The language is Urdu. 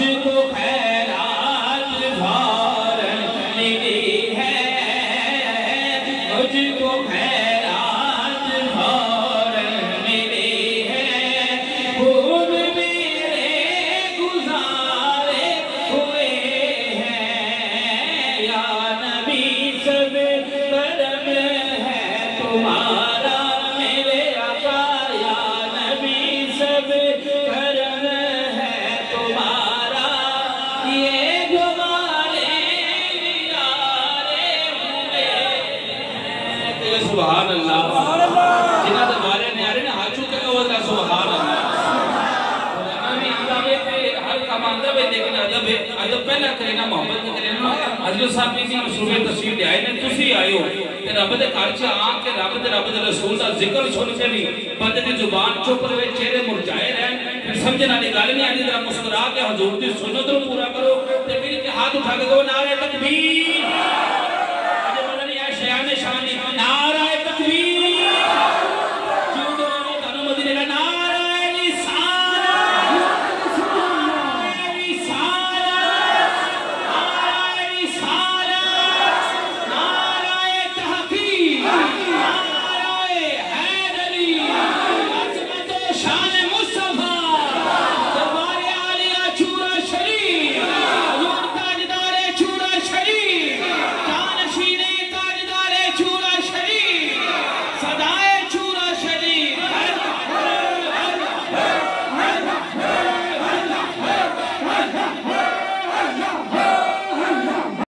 مجھ کو خیرات فوراً ملی ہے، مجھ کو خیرات فوراً ملی ہے، پھول میرے گزارے ہوئے ہیں، یا نبی سب کرم ہے تمہارا میرے آقا، یا نبی سب کرم ہے تمہارا، یہ جو والے نیارے ہوئے ہیں۔ سبحان اللہ، جنہاں دے والے نیارے نے ہاتھوں کے وہ کا سبحان اللہ۔ نبی ادبے تے ہر کام آندہ ہے، لیکن ادب پہلا کرنا محبت کرنا۔ حضرت صاحب کی مصروفے تصویر دے آئے نے، تسی آئے ہو کہ رب دے گھر چ آ کے رب دے رسول دا ذکر سن کے بھی بندے دی زبان چپ رہے، چہرے مرجھائے رہن، پھر سمجھنا دی گل نہیں آتی، ذرا مسکرا کے حضور دی سنت نو پورا کرو تے پھر ہاتھ اٹھا کے کہو نعرہ تکبیر۔